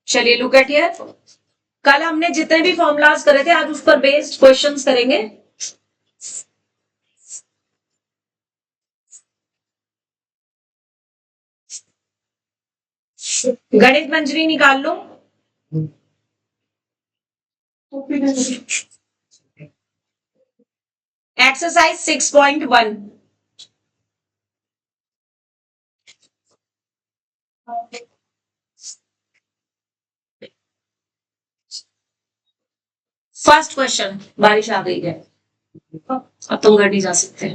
चलिए look at here. कल हमने जितने भी फॉर्मूलाज करे थे आज उस पर बेस्ड क्वेश्चंस करेंगे। गणित मंजरी निकाल लो। एक्सरसाइज 6.1। First question. बारिश आ गई है, अब तुम घर नहीं जा सकते,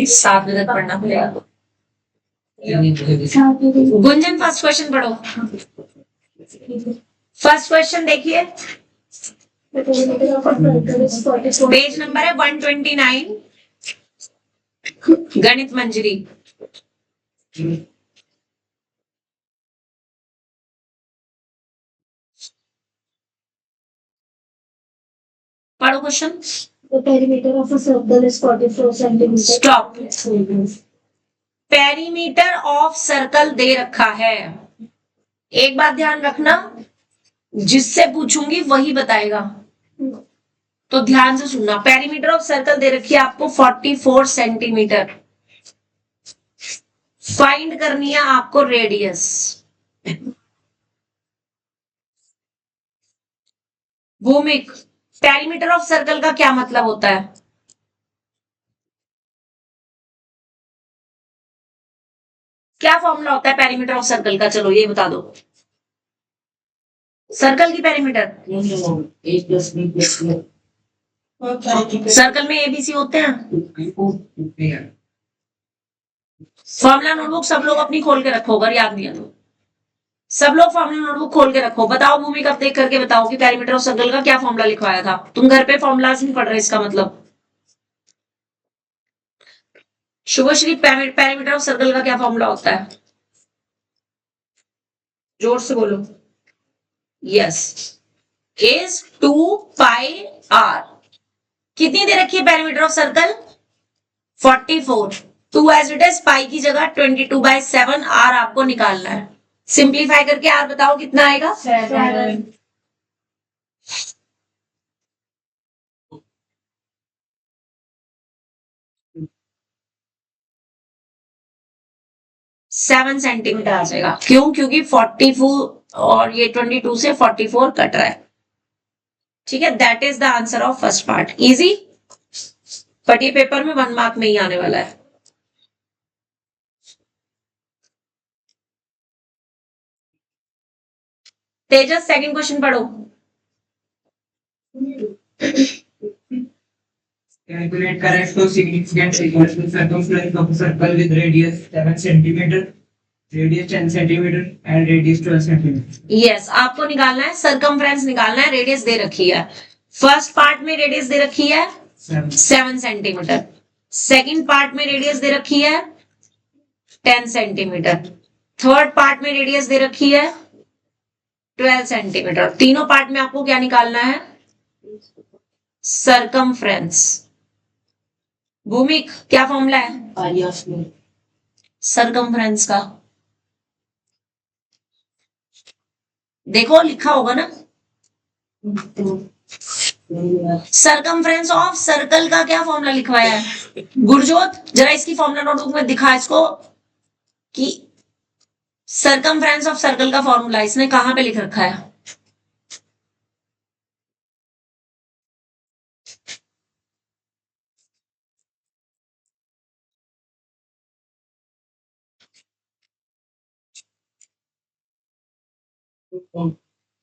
7 बजे तक पढ़ना पड़ेगा। गुंजन फर्स्ट क्वेश्चन पढ़ो। फर्स्ट क्वेश्चन देखिए, पेज नंबर है 129, गणित मंजरी। पढ़ो question. The perimeter of a circle is 44 centimeters. Stop. Perimeter of circle दे रखा है। एक बात ध्यान रखना, जिससे पूछूंगी वही बताएगा, तो ध्यान से सुनना। पेरीमीटर ऑफ सर्कल दे रखी है आपको 44 सेंटीमीटर। फाइंड करनी है आपको रेडियस। भूमिक, पेरीमीटर ऑफ सर्कल का क्या मतलब होता है? क्या फॉर्मूला होता है पेरीमीटर ऑफ सर्कल का? चलो ये बता दो। सर्कल की पेरीमीटर, सर्कल में एबीसी होते हैं। फॉर्मूला नोटबुक सब लोग अपनी खोल के रखो, अगर याद नहीं है तो सब लोग फॉर्मूला नोटबुक खोल के रखो। बताओ भूमिक, अब देख करके बताओ कि पेरीमीटर ऑफ सर्कल का क्या फॉर्मूला लिखवाया था। तुम घर पे फॉर्मूलाज नहीं पढ़ रहे, इसका मतलब। शुभश्री, पेरीमीटर ऑफ सर्कल का क्या फॉर्मूला होता है? जोर से बोलो। Yes, is 2 pi R. कितनी दे रखी है perimeter of circle? 44। 2 as it is, pi की जगह 22/7 आर आपको निकालना है। सिंप्लीफाई करके आर बताओ कितना आएगा? 7 सेंटीमीटर आ जाएगा। क्यों? क्योंकि 44 और ये 22 से 44 कट रहा है। ठीक है, that is the answer of first part. Easy, but ये पेपर में 1 मार्क में ही आने वाला है। तेजस, सेकंड क्वेश्चन पढ़ो। Calculate correct to significant equals to circumference of a circle with radius 7 centimeter, radius 10 centimeter and radius 12 centimeter. Yes, आपको निकालना है सरकमफ्रेंस, निकालना है। रेडियस दे रखी है। फर्स्ट पार्ट में रेडियस दे रखी है 7 सेंटीमीटर। सेकंड पार्ट में रेडियस दे रखी है 10 सेंटीमीटर। थर्ड पार्ट में रेडियस दे रखी है 12 सेंटीमीटर। तीनों पार्ट में आपको क्या निकालना है? सरकमफ्रेंस। भूमिक, क्या फॉर्मूला है सरकमफ्रेंस का? देखो लिखा होगा ना। सरकमफ्रेंस ऑफ सर्कल का क्या फॉर्मूला लिखवाया है? गुरजोत, जरा इसकी फॉर्मूला नोटबुक में दिखा इसको कि सरकमफ्रेंस ऑफ सर्कल का फॉर्मूला इसने कहां पे लिख रखा है?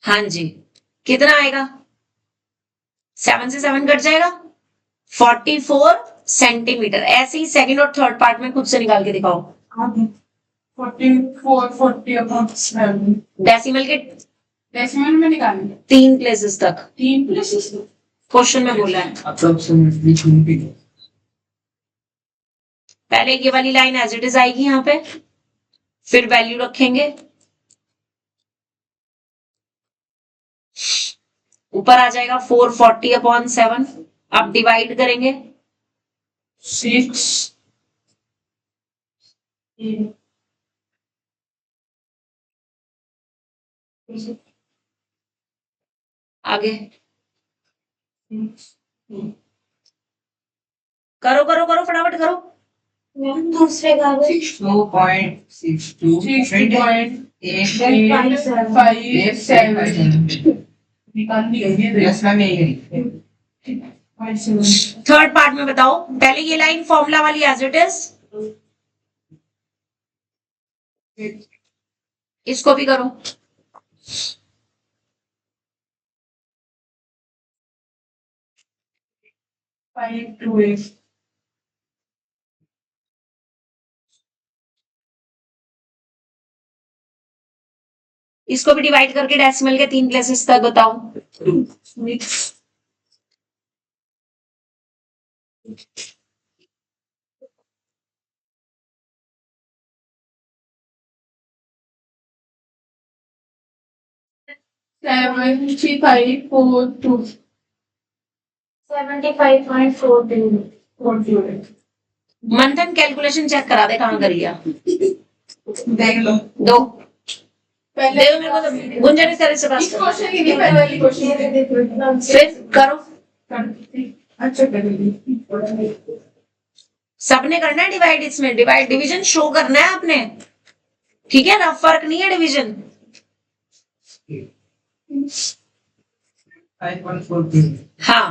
हाँ जी, कितना आएगा? 7 से 7 कट जाएगा, 44 सेंटीमीटर। ऐसे ही सेकंड और थर्ड पार्ट में खुद से निकाल के दिखाओ। 44 40 डेसिमल के डेसिमल में निकालेंगे 3 प्लेसेस तक। 3 प्लेसेस। क्वेश्चन में बोला है। पहले ये वाली लाइन एज इट इज आएगी यहाँ पे, फिर वैल्यू रखेंगे, ऊपर आ जाएगा 440/7। अब डिवाइड करेंगे 6 आगे करो करो करो फटाफट करो। दूसरे कागज 62.62 यस मैम यही थर्ड पार्ट में बताओ, पहले ये लाइन फॉर्मूला वाली एज इट इज, इसको भी करो। इसको भी डिवाइड करके डेसिमल के 3 प्लेसेस तक बताओ। मंथन कैलकुलेशन चेक करा दे कहाँ करी है। देख लो दो पहले मेरे को तो गुंजन इस तरह से बात करो। फिर करो, सबने करना है डिवाइड, इसमें डिवाइड डिवीजन शो करना है आपने, ठीक है ना, फर्क नहीं है डिवीजन। 5.42 हाँ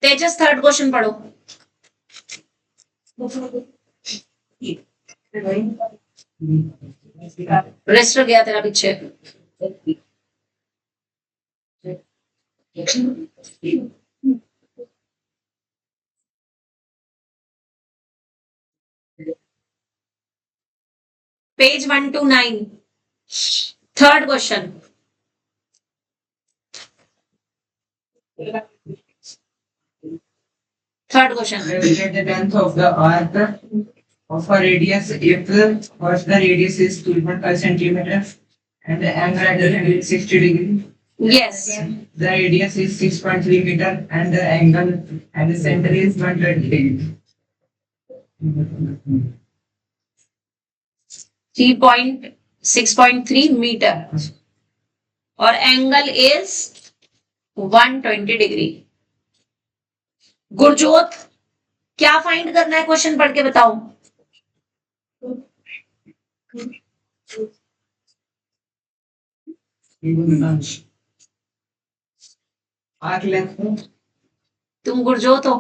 तेजस थर्ड क्वेश्चन पढ़ो। रजिस्टर गया तेरा पीछे। Page 129 third question. Third question, calculate the length of the arc of a radius if first the radius is 2.5 centimeter and the angle at the center is 60 degree. Yes The radius is 6.3 meter and the angle at the center is 120 degree. 6.3 metre और angle is 120 degree. Gurjot क्या find करना है, question पढ़ के बताओ। Arc length तुम गुरजोत हो,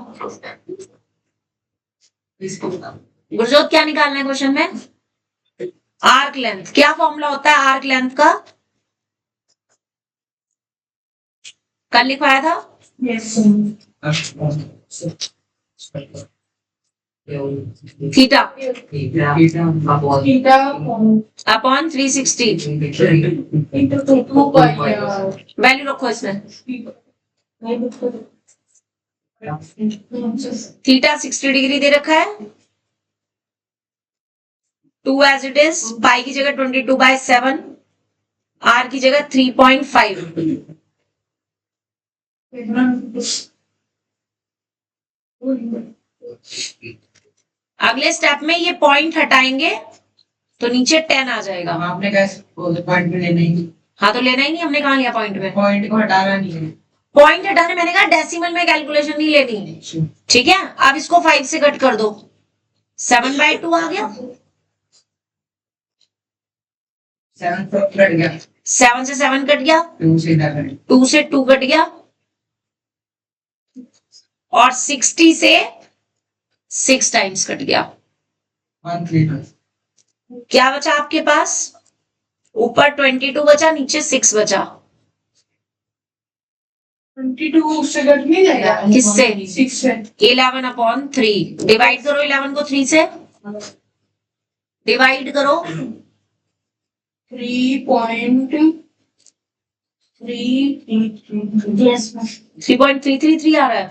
इसको बताओ। गुरजोत क्या निकालना है क्वेश्चन में, आर्क लेंथ। क्या फॉर्मूला होता है आर्क लेंथ का, कल लिखवाया था। थीटा अपॉन 360 वैल्यू रखो इसमें। थीटा 60 डिग्री दे रखा है, 2 एज इट इज, पाई की जगह 22/7, आर की जगह 3.5। अगले स्टेप में ये पॉइंट हटाएंगे तो नीचे 10 आ जाएगा। आपने कैसे पॉइंट में लेना ही, हाँ तो लेना ही नहीं, हमने कहा लिया पॉइंट में, पॉइंट को हटाना नहीं है। पॉइंट हटाने, मैंने कहा डेसिमल में कैलकुलेशन नहीं लेनी, ठीक है। अब इसको 5 से कट कर दो, 7/2 आ गया। 7 से कट गया, 7 से 7 कट गया, 2 से इधर कट 2 से 2 कट गया, और 60 से 6 टाइम्स कट गया। 1 3 क्या बचा आपके पास, ऊपर 22 बचा, नीचे 6 बचा। 22 उससे कट नहीं जाएगा, किससे, 6 से। 11/3 डिवाइड करो, 11 को 3 से डिवाइड करो, 3.333 आ रहा है।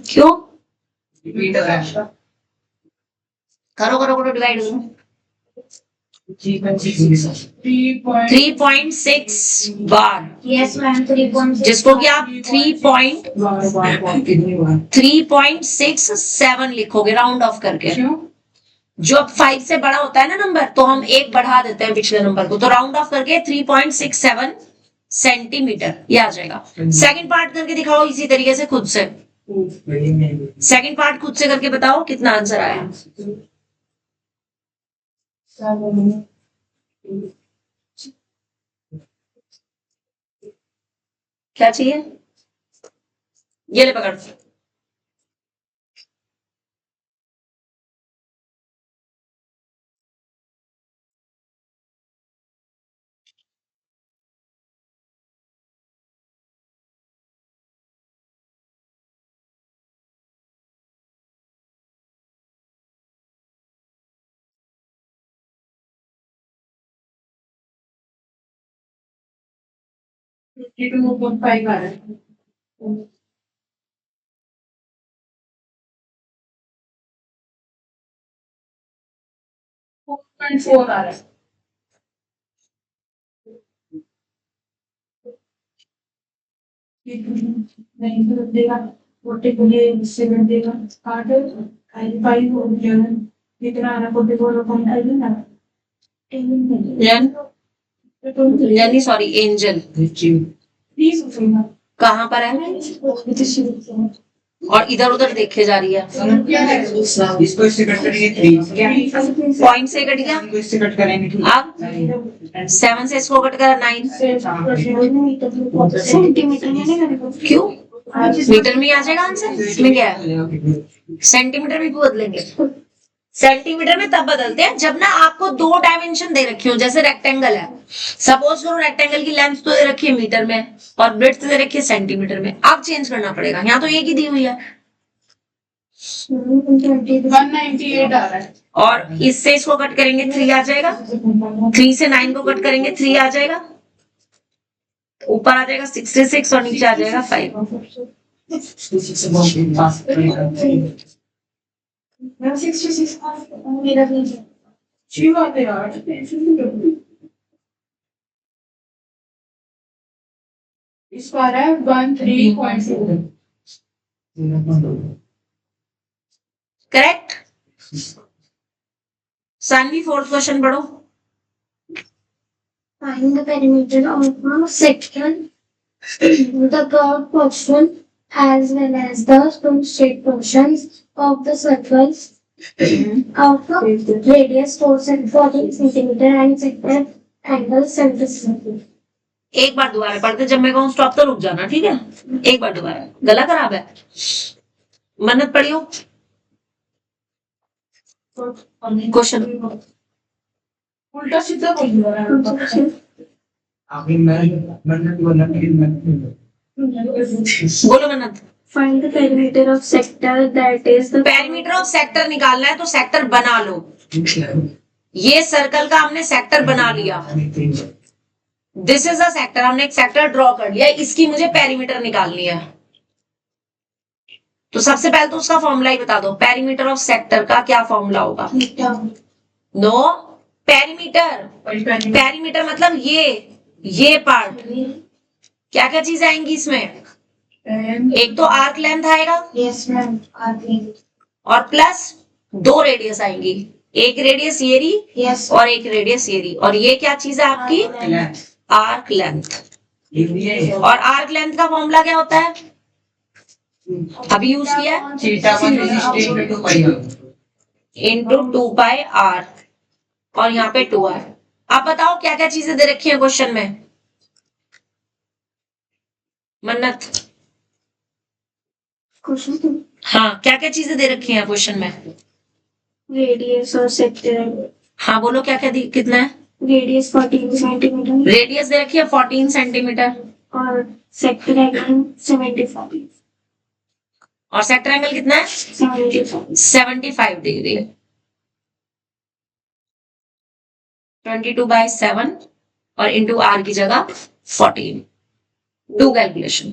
क्यों, करो करो करो डिवाइड करो, 3.6 बार, यस मैम, 3.6 जिसको कि आप 3.67 लिखोगे राउंड ऑफ करके। जब 5 से बड़ा होता है ना नंबर, तो हम एक बढ़ा देते हैं पिछले नंबर को, तो राउंड ऑफ करके 3.67 सेंटीमीटर ये आ जाएगा। सेकंड पार्ट करके दिखाओ इसी तरीके से खुद से। सेकंड पार्ट खुद से करके बताओ कितना आंसर आया। क्या चाहिए, ये ले पकड़। यानी सॉरी एंजल कहाँ पर है और इधर उधर देखे जा रही है। इसको इससे कट करेंगे 3, पॉइंट से कट गया, इसको इससे कट करेंगे अब 7 से इसको कट करा 9। सेंटीमीटर में नहीं करेगा। क्यों, मीटर में ही आ जाएगा आंसर, इसमें क्या है। सेंटीमीटर में क्यों बदलेंगे, सेंटीमीटर में तब बदलते हैं जब ना आपको 2 डायमेंशन दे रखी हो। जैसे रेक्टेंगल है, सपोज करो रेक्टेंगल की लेंथ तो दे रखी है मीटर में और ब्रेड्थ दे रखी है सेंटीमीटर में, अब चेंज करना पड़ेगा। यहाँ तो एक ही दी हुई है 198 आ रहा है। और इससे इसको कट करेंगे 3 आ जाएगा, 3 से 9 को कट करेंगे 3 आ जाएगा, ऊपर आ जाएगा 66 और नीचे आ जाएगा 5। मेरा भी इस बार है 13.4। करेक्ट। सानवी फोर्थ क्वेश्चन पढ़ो। Find the perimeter of a sector, the curved portion as well as the two straight portions of the circles of the radius 14 centimeter and sector angle 70. एक बार दोबारा पढ़ते, जब मैं कहूँ स्टॉप तो रुक जाना, ठीक है। एक बार दोबारा, गला खराब है, मन्नत पढ़ियो क्वेश्चन। उल्टा सीधा बोल रहा है। अभी मन्नत बोलो मन्नत। Find the perimeter of sector that is the perimeter of sector निकालना है तो सेक्टर बना लो। ये सर्कल का हमने सेक्टर बना लिया, दिस इज अ सेक्टर, हमने एक सेक्टर ड्रॉ कर लिया, इसकी मुझे पेरीमीटर निकालनी है। तो सबसे पहले तो उसका फॉर्मूला ही बता दो, पेरीमीटर ऑफ सेक्टर का क्या फॉर्मूला होगा। नो पेरीमीटर, पेरीमीटर मतलब ये पार्ट, क्या क्या चीजें आएंगी इसमें, एक तो आर्क लेंथ आएगा, Yes ma'am. और प्लस 2 रेडियस आएंगी, एक रेडियस ये रही, Yes. और एक रेडियस ये रही, और ये क्या चीज है आपकी, आर्क लेंथ। और आर्क लेंथ का फॉर्मूला क्या होता है, अभी यूज किया, इंटू 2 पाई आर, और यहाँ पे 2 आर। आप बताओ क्या क्या चीजें दे रखी है क्वेश्चन में, मन्नत। Question हाँ, क्या क्या चीजें दे रखी हैं क्वेश्चन में। radius और sector हाँ बोलो क्या क्या कितना है। radius 14 सेंटीमीटर रेडियस दे रखी है 14 सेंटीमीटर, और sector angle 75 और सेक्टर एंगल कितना है 75 डिग्री। 22/7 और इंटू आर की जगह 14। Do calculation.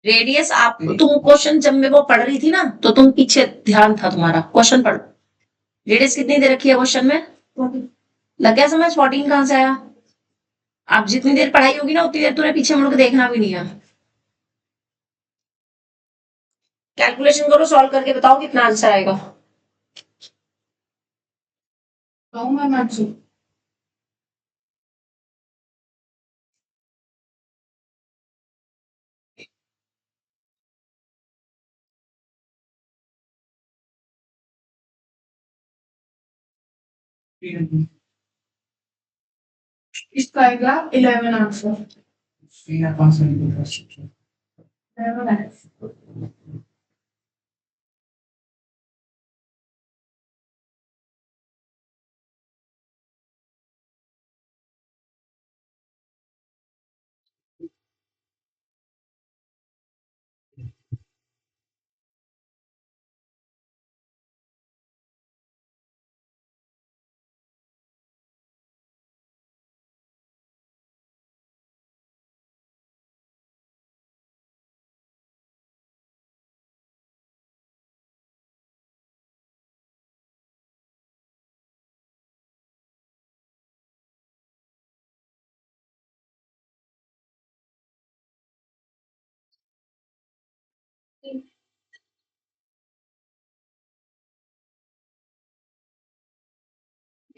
रेडियस आप तुम क्वेश्चन जब मैं वो पढ़ रही थी ना तो तुम पीछे ध्यान था तुम्हारा, क्वेश्चन पढ़। रेडियस कितनी दे रखी है क्वेश्चन में? लग गया समझ? 14 कहां से आया? आप जितनी देर पढ़ाई होगी ना उतनी देर तुम्हें पीछे मुड़ के देखना भी नहीं है। कैलकुलेशन करो, सॉल्व करके बताओ कितना आंसर आएगा। इसका आएगा 11 आंसर। 11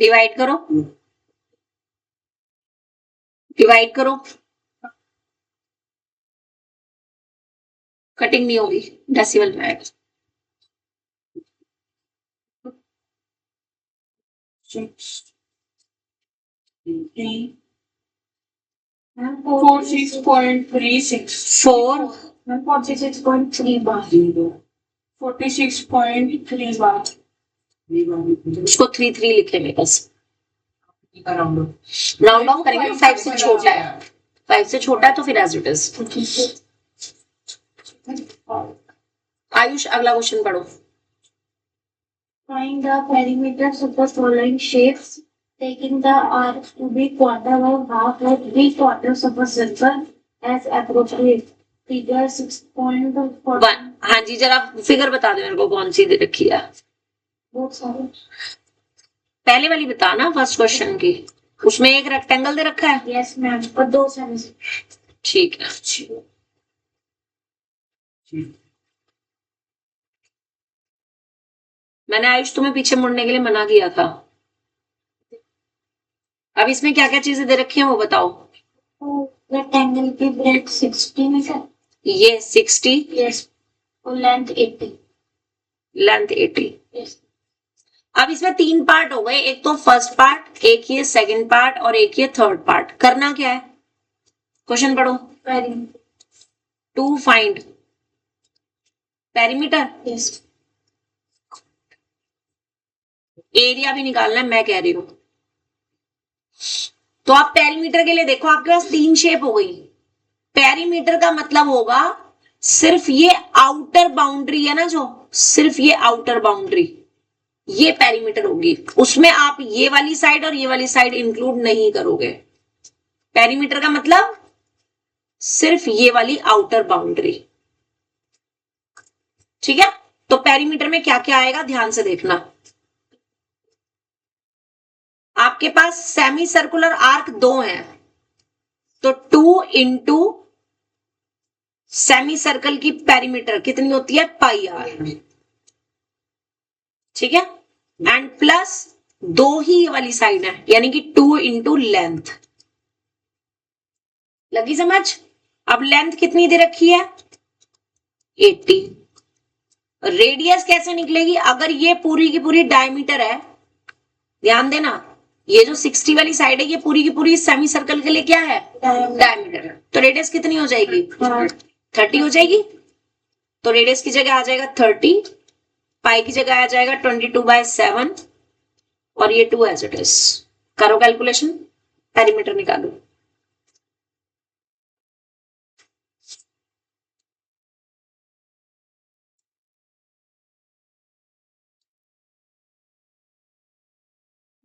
डिवाइड करो, डिवाइड करो, कटिंग नहीं होगी, डेसिमल में आएगा। 46.36 4 46.3 बार 46.3 बार उसको 3 लिखे मेरे पास। राउंड ऑफ करेंगे, 5 से छोटा है, 5 से छोटा है तो फिर एज इट इज। आयुष अगला क्वेश्चन पढ़ो। Find the perimeters of the following shapes, taking the arc to be quarter or half or 3/4 of a circle as appropriate. Figure 6.4. हाँ जी, जरा फिगर बता दो मेरे को कौन सी दे रखी है। बहुत सारे। पहले वाली बता ना, फर्स्ट क्वेश्चन की। उसमें एक रेक्टेंगल दे रखा है। यस मैम, और 2 सारे। ठीक है। मैंने आयुष तुम्हें पीछे मुड़ने के लिए मना किया था। अब इसमें क्या क्या चीजें दे रखी हैं वो बताओ। रेक्टेंगल की ब्रेथ 60 मीटर। ये 60। यस। और लेंथ 80। लेंथ 80। यस। अब इसमें 3 पार्ट हो गए, एक तो फर्स्ट पार्ट, एक ये सेकंड पार्ट और एक ये थर्ड पार्ट। करना क्या है? क्वेश्चन पढ़ो। To find perimeter. Yes. Area भी निकालना है, मैं कह रही हूं। तो आप पेरीमीटर के लिए देखो, आपके पास 3 शेप हो गई। पेरीमीटर का मतलब होगा सिर्फ ये आउटर बाउंड्री है ना, जो सिर्फ ये आउटर बाउंड्री, ये पेरीमीटर होगी। उसमें आप ये वाली साइड और ये वाली साइड इंक्लूड नहीं करोगे। पेरीमीटर का मतलब सिर्फ ये वाली आउटर बाउंड्री। ठीक है, तो पेरीमीटर में क्या क्या आएगा ध्यान से देखना। आपके पास सेमी सर्कुलर आर्क 2 हैं, तो 2 इंटू सेमी सर्कल की पेरीमीटर कितनी होती है? पाई आर। ठीक है, एंड प्लस 2 ही ये वाली साइड है, यानी कि 2 इंटू लेंथ। लगी समझ? अब लेंथ कितनी दे रखी है? 80। रेडियस कैसे निकलेगी? अगर ये पूरी की पूरी डायमीटर है, ध्यान देना, ये जो 60 वाली साइड है ये पूरी की पूरी सेमी सर्कल के लिए क्या है? डायमीटर। तो रेडियस कितनी हो जाएगी? 30 हो जाएगी। तो रेडियस की जगह आ जाएगा 30, पाई की जगह आ जाएगा 22/7 और ये 2 एज इट इज। करो कैलकुलेशन, पेरीमीटर निकालो।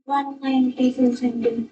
One 192 centimetre.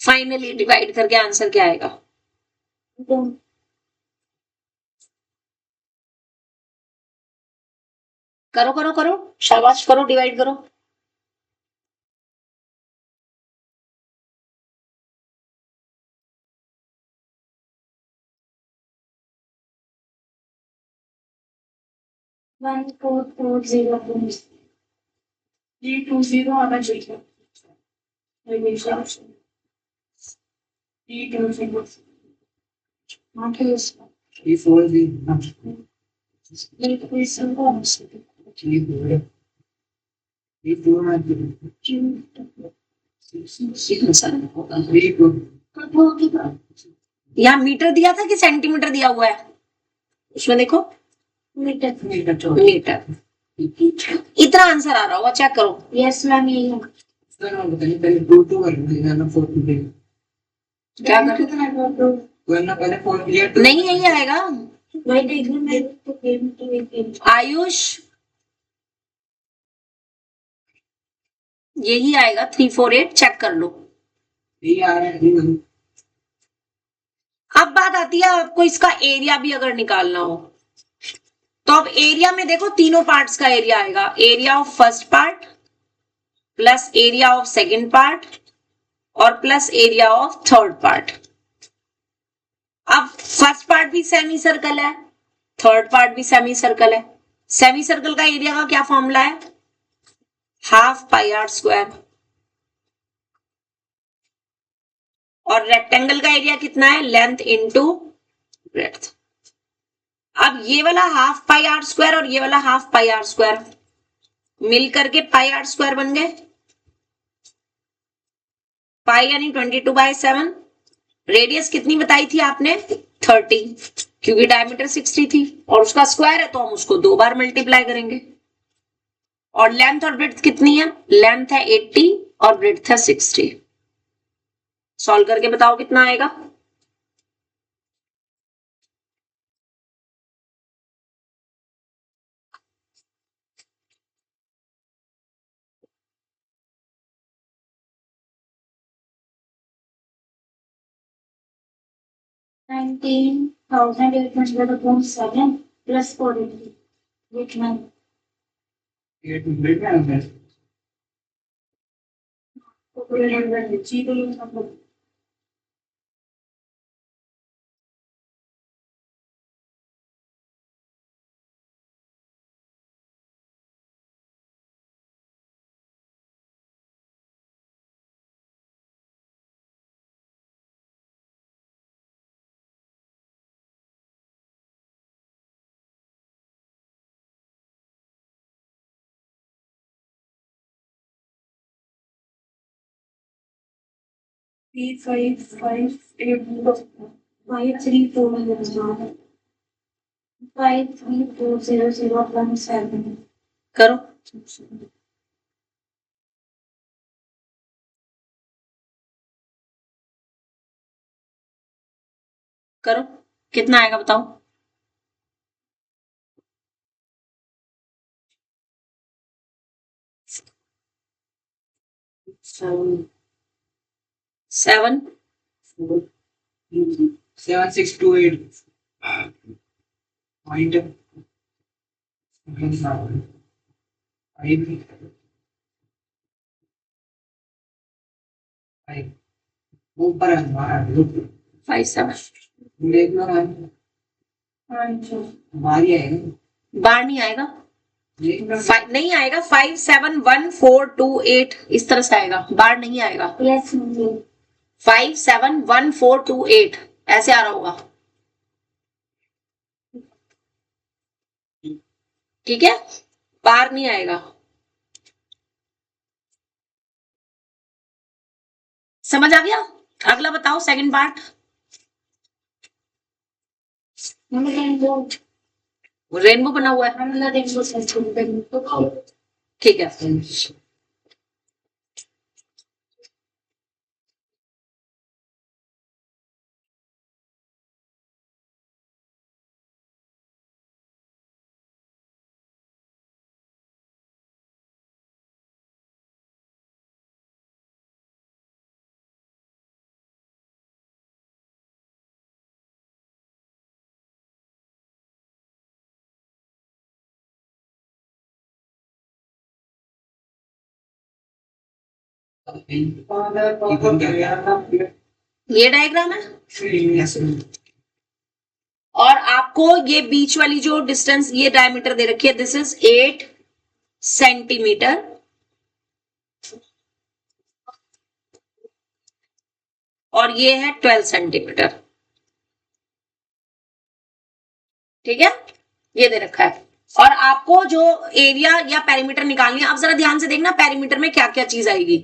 फाइनली डिवाइड करके आंसर क्या आएगा? करो करो करो, शाबाश, करो, डिवाइड करो। One four four zero two. 320 आना चाहिए। हमेशा 320 ये 4 भी बिल्कुल संभव ये 4 में यहाँ मीटर दिया था कि सेंटीमीटर दिया हुआ है? उसमें देखो, मीटर। मीटर। इतना आंसर आ रहा होगा, चेक करो। यस मैम, यही है। पहले 2 2 कर देना 4 2 क्या कर वरना पहले 4 क्लियर नहीं, यही आएगा। वही देखने में तो गेम तो एक आयुष, यही आएगा 348, चेक कर लो। ये आ रहा है। अब बात आती है आपको इसका एरिया भी अगर निकालना हो, तो अब एरिया में देखो तीनों पार्ट्स का एरिया आएगा। Area of first part plus area of second part और plus area of third part. अब फर्स्ट पार्ट भी सेमी सर्कल है, थर्ड पार्ट भी सेमी सर्कल है। सेमी सर्कल का एरिया का क्या फॉर्मूला है? Half pi R square. और रेक्टेंगल का एरिया कितना है? Length into breadth. अब ये वाला हाफ पाई आर स्क्वायर और ये वाला हाफ पाई आर स्क्वायर मिल करके पाई आर स्क्वायर बन गए। पाई यानी 22/7। रेडियस कितनी बताई थी आपने? 30, क्योंकि डायमीटर 60 थी और उसका स्क्वायर है तो हम उसको 2 बार मल्टीप्लाई करेंगे। और लेंथ और ब्रेड्थ कितनी है? लेंथ है 80 और ब्रेड्थ है 60। सॉल्व करके बताओ कितना आएगा। $19,800 plus 40. Which one? ये 2 में आ गया Three five 5340. 534017. करो, करो, कितना आएगा बताओ। 7 7628 पॉइंट ऊपर 57। देख लो हमारी आएगा बार नहीं आएगा, देख लो नहीं आएगा। 571428 इस तरह से आएगा, बार नहीं आएगा। Yes, ma'am. 571428 ऐसे आ रहा होगा, ठीक है, बार नहीं आएगा। समझ आ गया? अगला बताओ, सेकंड पार्ट। रेनबो बना हुआ है, ठीक है। ये डायग्राम है और आपको ये बीच वाली जो डिस्टेंस ये डायमीटर दे रखी है, दिस इज 8 सेंटीमीटर और ये है 12 सेंटीमीटर। ठीक है, ये दे रखा है। और आपको जो एरिया या पेरीमीटर निकालनी है, अब जरा ध्यान से देखना पेरीमीटर में क्या क्या चीज आएगी।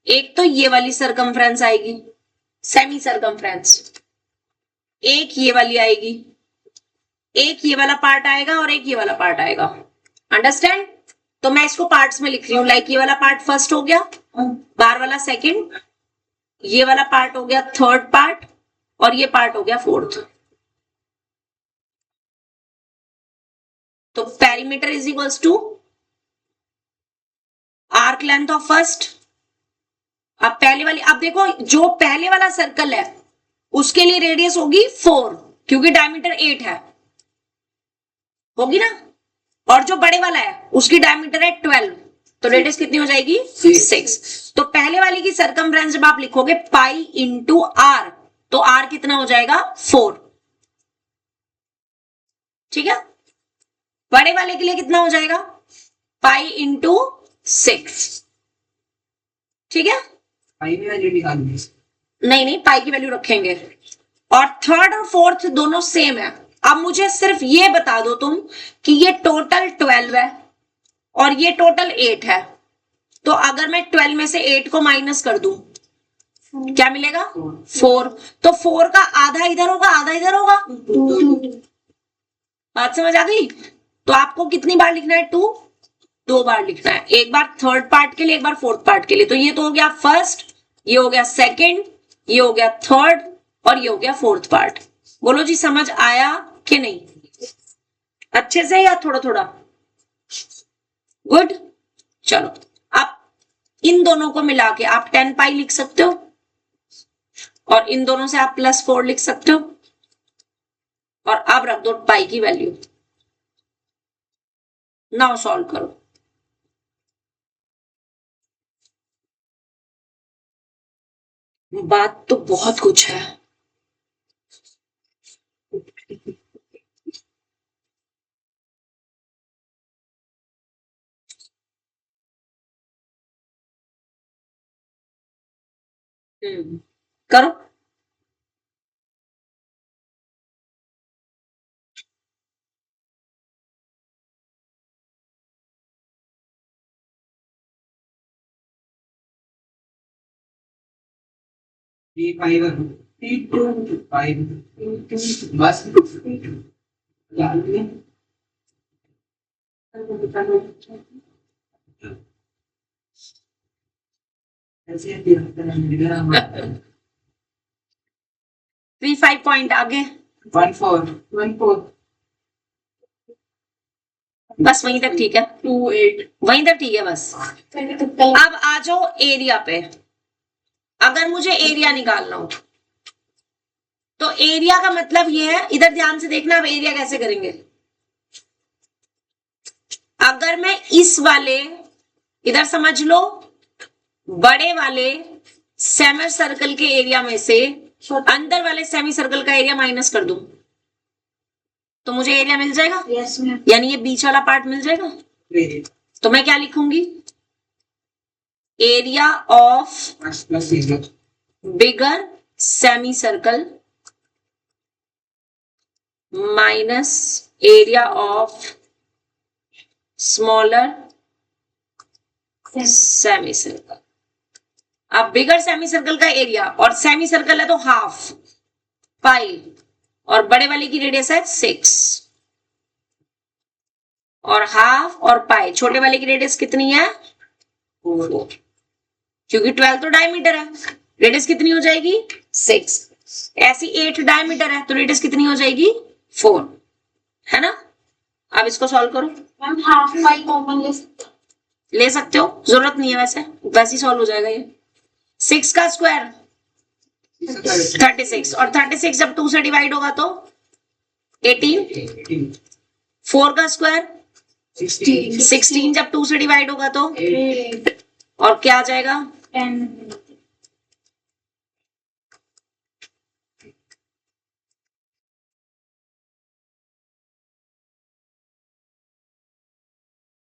एक तो ये वाली सरकमफ्रेंस आएगी, सेमी सरकमफ्रेंस, एक ये वाली आएगी, एक ये वाला पार्ट आएगा और एक ये वाला पार्ट आएगा। अंडरस्टैंड? तो मैं इसको पार्ट्स में लिख रही हूँ, लाइक ये वाला पार्ट फर्स्ट हो गया, बार वाला सेकंड, ये वाला पार्ट हो गया थर्ड पार्ट और ये पार्ट हो गया फोर्थ। तो perimeter is equals to arc length of first. अब पहले वाली, अब देखो जो पहले वाला सर्कल है उसके लिए रेडियस होगी 4 क्योंकि डायमीटर 8 है, होगी ना, और जो बड़े वाला है उसकी डायमीटर है 12, तो रेडियस कितनी हो जाएगी 6। तो पहले वाले की सरकमफ्रेंस जब आप लिखोगे पाई इंटू आर, तो आर कितना हो जाएगा 4। ठीक है, बड़े वाले के लिए कितना हो जाएगा पाई इंटू 6। ठीक है, पाई में वैल्यू निकालनी है। नहीं पाई की वैल्यू रखेंगे। और थर्ड और फोर्थ दोनों सेम है। अब मुझे सिर्फ ये बता दो तुम कि ये टोटल 12 है और ये टोटल 8 है, तो अगर मैं 12 में से 8 को माइनस कर दूं क्या मिलेगा 4। तो 4 का आधा इधर होगा आधा इधर होगा। बात समझ आ गई? तो आपको कितनी बार लिखना है 2 बार लिखना है, एक बार थर्ड पार्ट के लिए एक बार फोर्थ पार्ट के लिए। तो ये तो हो गया फर्स्ट, ये हो गया सेकंड, ये हो गया थर्ड और ये हो गया फोर्थ पार्ट। बोलो जी समझ आया कि नहीं? अच्छे से या थोड़ा थोड़ा? गुड। चलो अब इन दोनों को मिला के आप 10 पाई लिख सकते हो और इन दोनों से आप +4 लिख सकते हो और अब रख दो पाई की वैल्यू। नाउ सॉल्व करो। बात तो बहुत कुछ है। करो। बस ऐसे 3-5 पॉइंट आगे, 14 बस वहीं तक ठीक है, 2-8 वहीं तक ठीक है बस। अब आ जाओ एरिया पे। अगर मुझे एरिया निकालना हो तो एरिया का मतलब ये है, इधर ध्यान से देखना। अब एरिया कैसे करेंगे? अगर मैं इस वाले, इधर समझ लो, बड़े वाले सेमी सर्कल के एरिया में से अंदर वाले सेमी सर्कल का एरिया माइनस कर दूं तो मुझे एरिया मिल जाएगा। Yes, ma'am. यानी ये बीच वाला पार्ट मिल जाएगा। तो मैं क्या लिखूंगी? Area of bigger semi circle minus area of smaller semi circle. अब बिगर सेमी सर्कल का एरिया, और सेमी सर्कल है तो हाफ पाई, और बड़े वाले की रेडियस है 6, और हाफ और पाई, छोटे वाले की रेडियस कितनी है 4, क्योंकि 12 तो डायमीटर है, रेडियस कितनी हो जाएगी 6। ऐसी 8 डायमीटर है तो रेडियस कितनी हो जाएगी 4, है ना? अब इसको सॉल्व करो। मैम हाफ पाई कॉमन ले सकते हो, जरूरत नहीं है, वैसे ही सॉल्व हो जाएगा ये। 6 का स्क्वायर 36, और 36 जब 2 से डिवाइड होगा तो 18। 4 का स्क्वायर 16 जब 2 से डिवाइड होगा तो, और क्या आ जाएगा 10.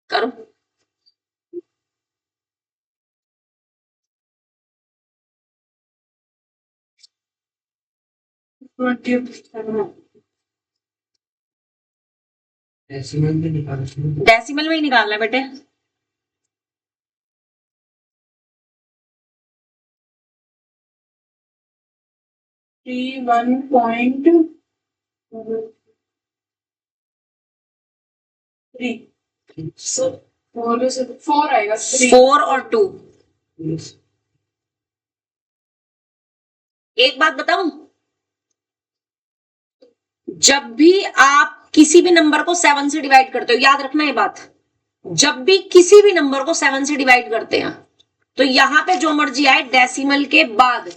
करो। डेसिमल में निकाल डेसिमल में ही निकालना है बेटे। Three 1.3. So 4 आएगा. 3. 4 और 2। एक बात बताऊं, जब भी आप किसी भी नंबर को 7 से डिवाइड करते हो, याद रखना ये बात, जब भी किसी भी नंबर को 7 से डिवाइड करते हैं तो यहां पे जो मर्जी आए डेसिमल के बाद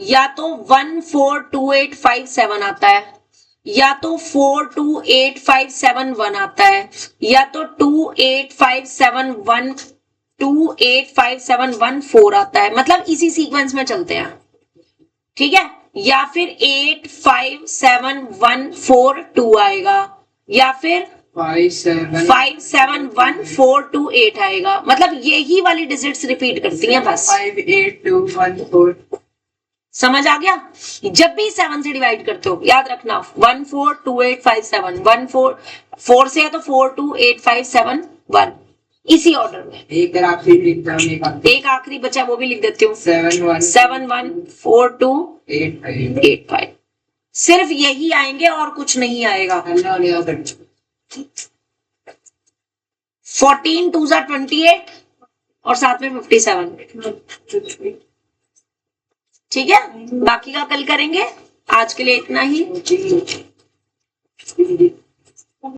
या तो 142857 आता है, या तो 428571 आता है, या तो 285714 आता है, मतलब इसी सीक्वेंस में चलते हैं, ठीक है। या फिर 85714 आएगा, या फिर 571428 आएगा, मतलब यही वाली डिजिट्स रिपीट करती हैं बस। 58214 समझ आ गया। जब भी 7 से डिवाइड करते हो याद रखना 142857, 4 से है तो 428571, इसी ऑर्डर में। एक आखिरी लिखता हूँ, एक आखिरी बचा वो भी लिख देती हूँ, 714285. 714285। सिर्फ यही आएंगे और कुछ नहीं आएगा। 14 2 28 और साथ में 57, ठीक है। बाकी का कल करेंगे, आज के लिए इतना ही।